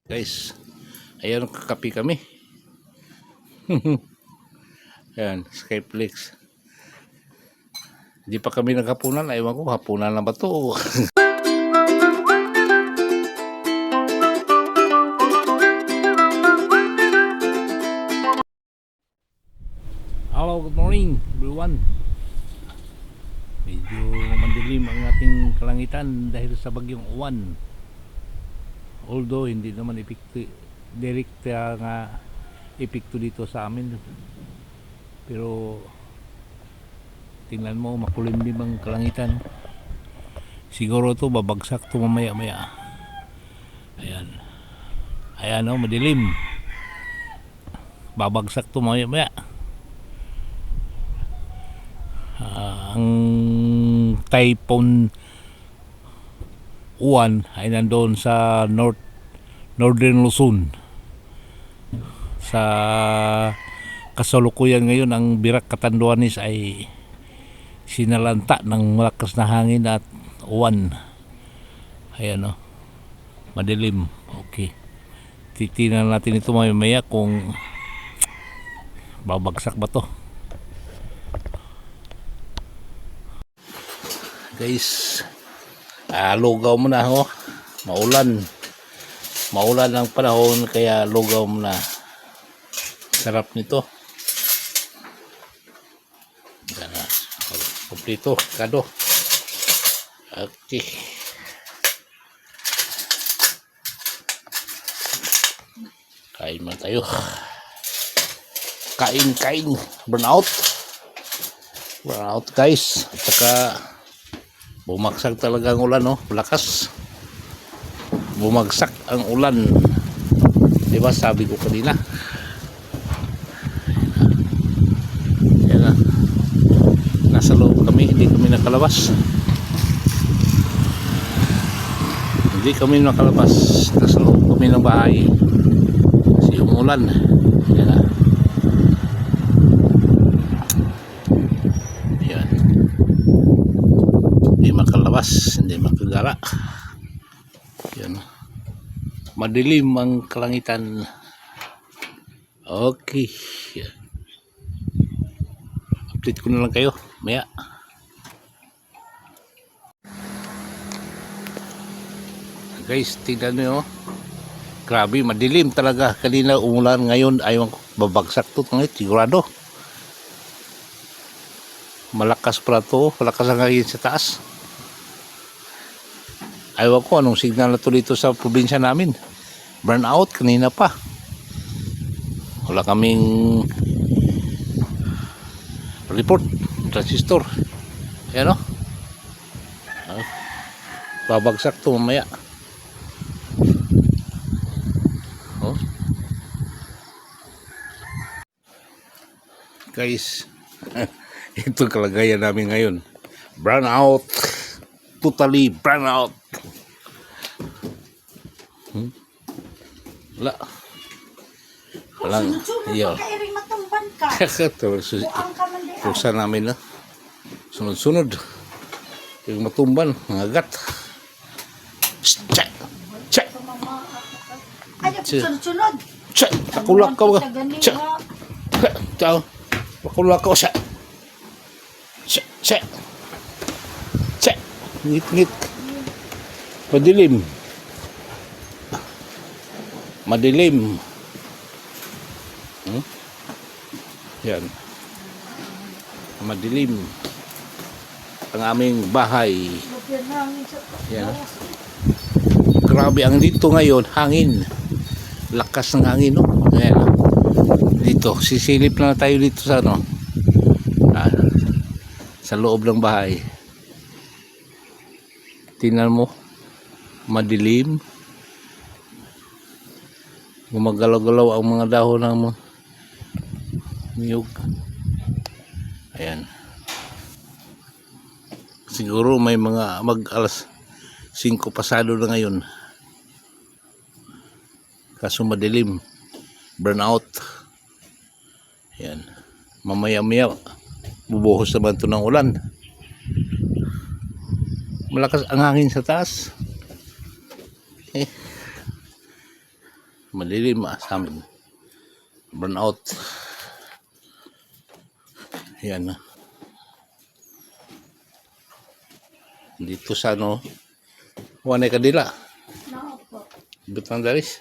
Guys, ayan, kakapi kami. Ayan, Skyflix. Hindi pa kami naghapunan. Ewan ko, hapunan na ba to? Hello, good morning everyone. Medyo mandilim ang ating kalangitan dahil sa bagyong Uwan. Although hindi naman direct nga epekto dito sa amin, pero tingnan mo, makulimlim ang kalangitan. Siguro to babagsak to mamaya maya. Ayan o, madilim, babagsak to mamaya maya. Ang typhoon Uwan ay nandoon sa Northern Luzon. Sa kasalukuyan ngayon, ang Birak Catanduanes ay sinalanta ng malakas na hangin at uwan. Ayan o, madilim. Okay, titingnan natin ito mamaya kung babagsak ba to. Guys, lugaw muna ho. Maulan ang panahon, kaya lugaw muna. Sarap nito. Kompleto, kado. Okay. Kain man tayo. Kain. Burnout guys. At saka bumagsak talaga ang ulan, no? Lakas. Bumagsak ang ulan. Diba sabi ko kanina? Yan na. Nasa loob kami, hindi kami nakalabas. Nasa loob kami ng bahay. Kasi umulan. Yan na. Hindi makagala. Yan. Madilim ang kalangitan. Okay. Yan. Update ko na lang kayo maya. Guys, tingnan nyo. Grabe, madilim talaga. Kanina umulan, ngayon ayaw babagsak to. Sigurado. Malakas pala to. Malakas ang hangin sa taas. Ayaw ko anong signal na to dito sa probinsya namin. Burnout kanina pa. Wala kaming report, transistor. Ayan o. Babagsak to mamaya. Guys, ito kalagayan namin ngayon. Burnout. Totally burnout. Walang iyo. Pusa namin na sunod-sunod yung matumban, mangagat. Check. Pakulak ka ba? Ciao. Pakulak ka siya. Check. Ngit. Madilim. Yan. Madilim ang aming bahay. Yan. Grabe ang dito ngayon, hangin. Lakas ng hangin, no? Yan. Dito, sisilip na tayo dito sa sa loob ng bahay. Tingnan mo, madilim. Gumagalaw-galaw ang mga dahon ng niyog. Ayan. Siguro may mga alas 5 pasado na ngayon. Kaso madilim. Burnout. Ayan. Mamaya-maya bubuhos naman ito ng ulan. Malakas ang hangin sa taas. Madilim sa amin. Burn out. Yan na. Dito sa ano, Wanay Kadila. Butang daris.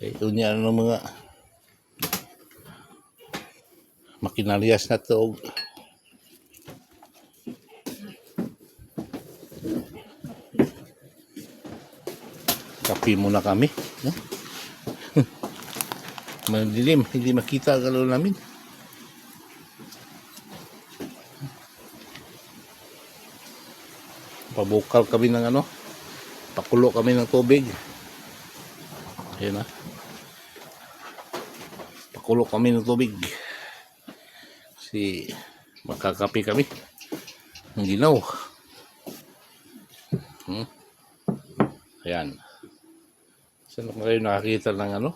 Ito niya ano mga makinaryas na to. Kapi muna kami. No? Madilim, hindi makita ang galaw namin. Pabukal kami ng ano, pakulo kami ng tubig. Ayan na. Pakulo kami ng tubig. Kasi makakapi kami. Ang ginaw. Ayan. Saan na kayo nakakita ng ano?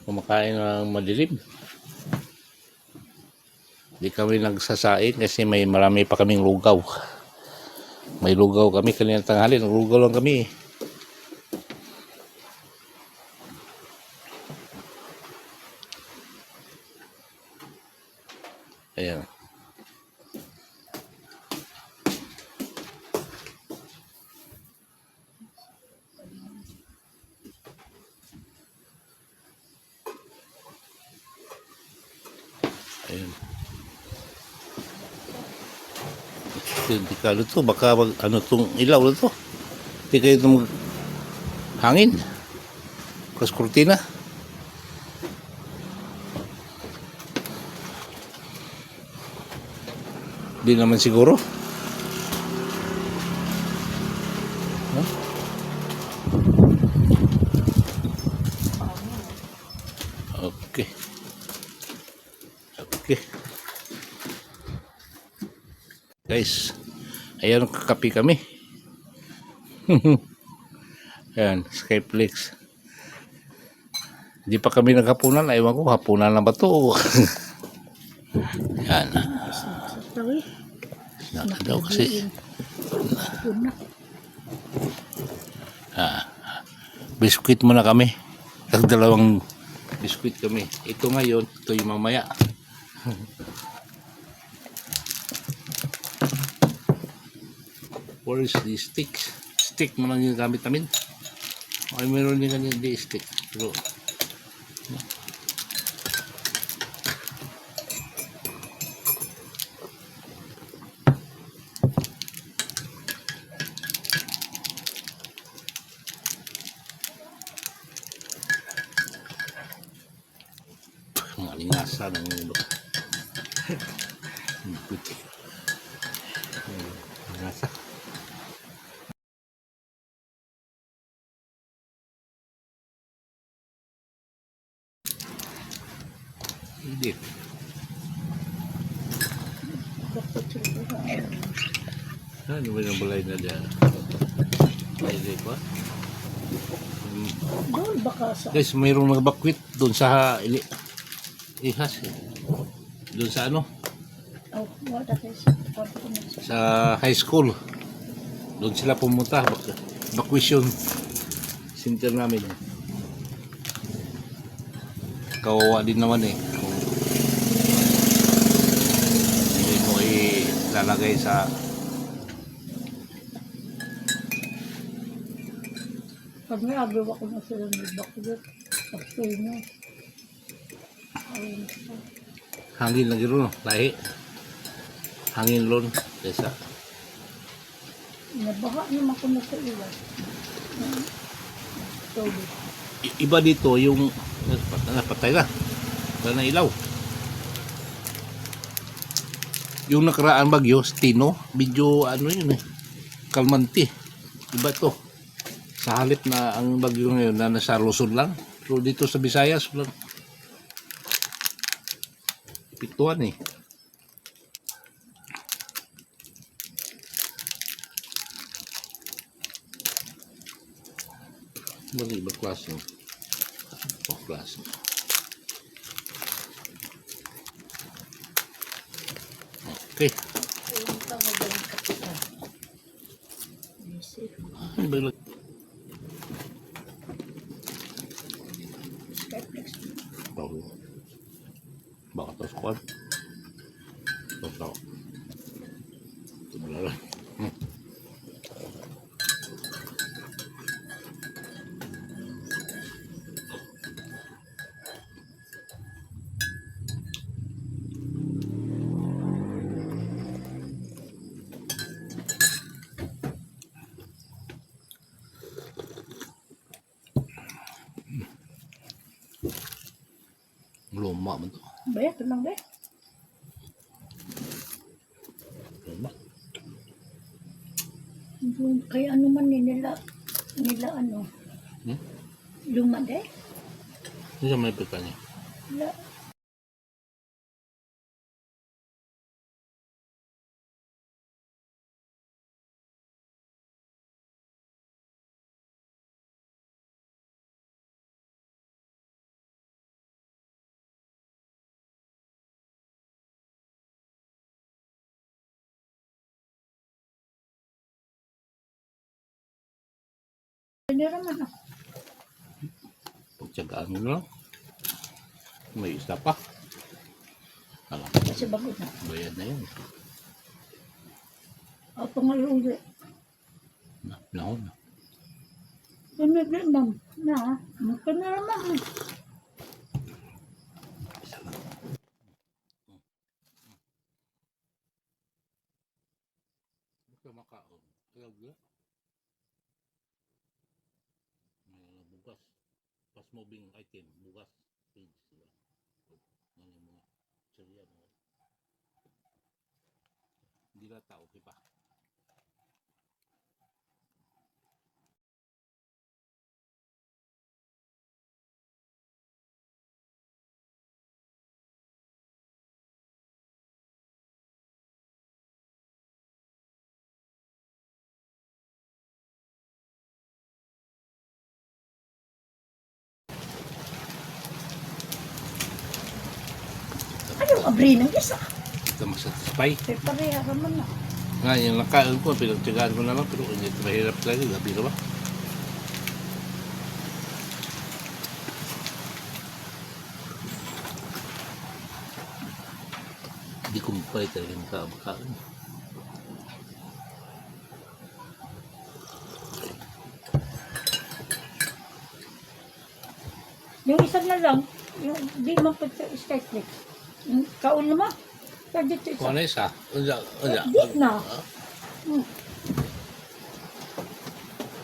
Kumakain ng madilim. Di kami nagsasain kasi may marami pa kaming lugaw. May lugaw kami kanina tanghali. Naglugaw lang kami. Ayan. Ayan. Hindi ka to, baka ano tong ilaw na to. Hindi kayo itong hangin. Kas kurtina. Di naman siguro. Huh? Okay. Okay. Guys, ayan kakapi kami. Ayan, Skyflix. Hindi pa kami naghapunan. Ewan ko, hapunan na ba to? Ayan. Naka daw kasi. Biskuit muna kami. Dalawang biskuit kami. Ito ngayon, ito yung mamaya. Where is the stick? Stick mo lang yung gamit namin. Ay, meron din ganyan di stick. Pero, mga lingasa ng mundo. Lingasa. Hindi. Ano ba yung balay na dyan? Balay pa? Doon baka sa... Guys, mayroong nagbakwit doon sa ihas. Doon sa ano? Oh, wala tayo Sa high school. Doon sila pumunta. Evacuation center namin. Kawawa din naman eh. Kung hindi mo ilalagay sa pag may agaw ako na sila may bakit. Pagpay mo. hangin lagi ron. Lahi. Hangin ron. Kesa. Nabaha naman ko na sa iwas. Tubig. Iba dito yung napatay na. Wala na ilaw. Yung nakaraan bagyo, Tino, medyo ano yun eh. Kalmante. Iba to. Sa halip na ang bagyo ngayon na nasa Luzon lang. Pero dito sa Visayas, wala. Pituan eh. Bali ba klase? Oh, klase. Okay. Ano ba Baka to squad. Ito. Ito. Luma man to. Be, tenang be. Luma. Kaya ano man eh, nila ano, luma de. Ini siya may pita niya. Wala. Hindi naman ah. Pagtsagaan mo na lang. May isa pa. Alam, Kasi bago na. bayad na yun. Ako nga uli. Nahon na. Hindi ma'am. Na, mukha na naman eh. Isa lang. Basta makaon. Kaya ba? May bukas. Fast moving item. Bukas. Page. Diba? Yan yung mga seriya. Hindi na tao. Diba? Ano abri ng isa? Ito masatisfy. Kaya pareha naman na. Nga, yung nakain ko, pinagtyagaan ko na lang, pero hindi mahirap talaga, gabi na ba? Hindi ko mapalay talaga yung kain. Yung isa na lang, yung di mo pa sa skyflex. Yung kaon naman. Kaya dito isa. Kung ano isa? Unsa? Di na.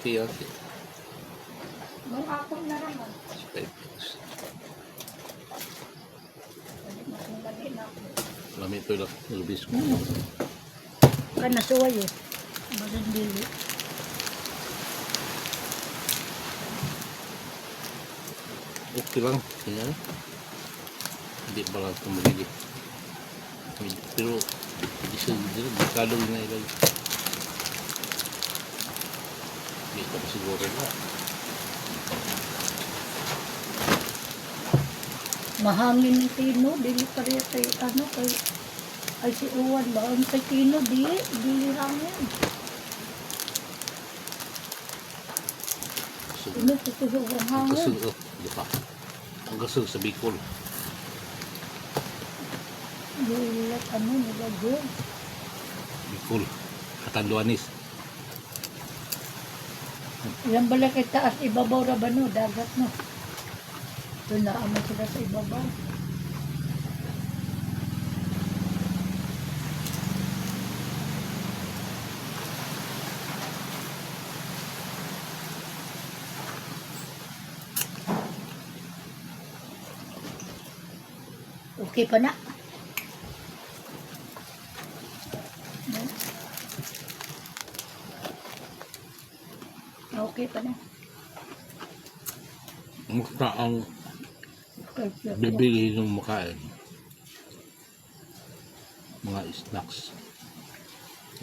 Tiyan. Yung ako na naman. Mali na ako. Lamit ko lang, nilubis ko. Kaya nasuway eh. Magandili. Okay lang, ganyan. Hindi ba lang ito magiging. Pero, hindi siya dito, kalong na ilag. Hindi ka pa siguro na. Mahangin yung Tino, dili pa rin kay ano, kay ay si Uwan ba? Ang kay Tino, dili hangin. Ano, tutuhog ang Ang hangin. gasol, di ba? Ang gasol sa Bicol. Dilat, ano, nilagyan. Bicol. Katanduanis. Ilang bala kay taas, ibabaw ra ba no? Dagat no? Doon na naman sila sa ibabaw. Okay pa na. Okay pa na. Mukha ang Okay. bibili ng makain. Mga snacks.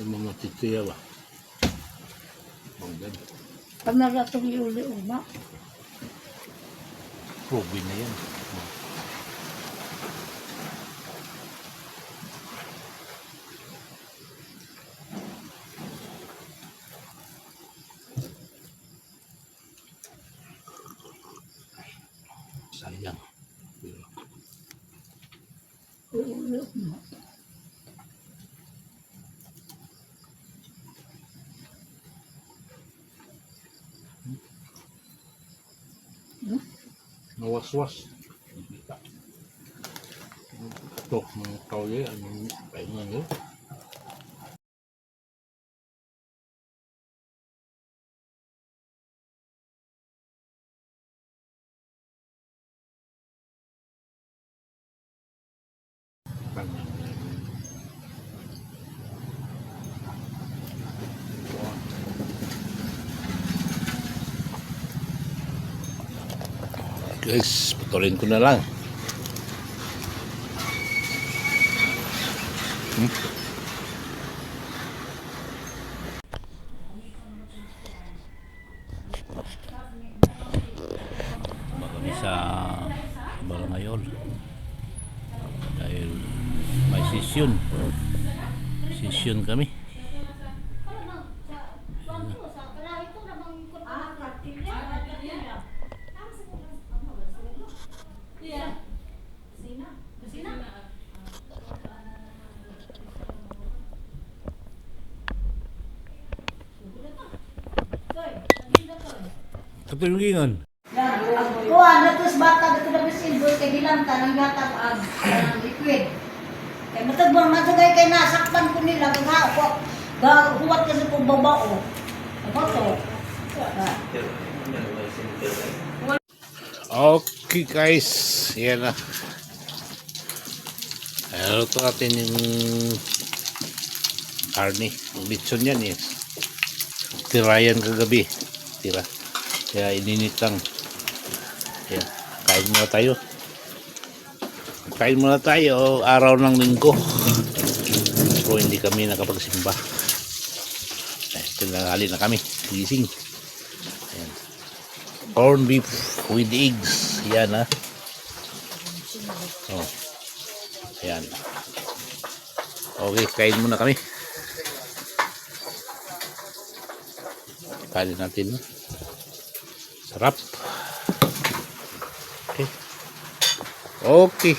Yung mga titiya ba? Ang ganda. Pag naratong iuli uma, Probe na yan. Sayang. Ulo mo. Nawas-was. Ito, mga kauye, anong pahingan yun? Guys, putulin ko na lang. Kami sa Barangayol dahil may session kami. Katulungan. Kuha na tos bata dito na bisilbo kay dilanta ng gatag ag liquid. Kay matagbang matagay kay nasaktan ko nila gagawa huwat kasi kung babao. Ano to? Okay guys, yan na. Ano to natin yung karne. Yung litson yan eh. Tira yan kagabi. Tira. Kaya ininit lang. Yan. Kain muna tayo. Kain muna tayo. Araw ng linggo. Pero hindi kami nakapagsimba. Tinangali na kami. Gising. Ayan. Corned beef with eggs. Yan ha. Oh. Ayan. Okay, kain muna kami. Kain natin. Sarap. Okay. Okay.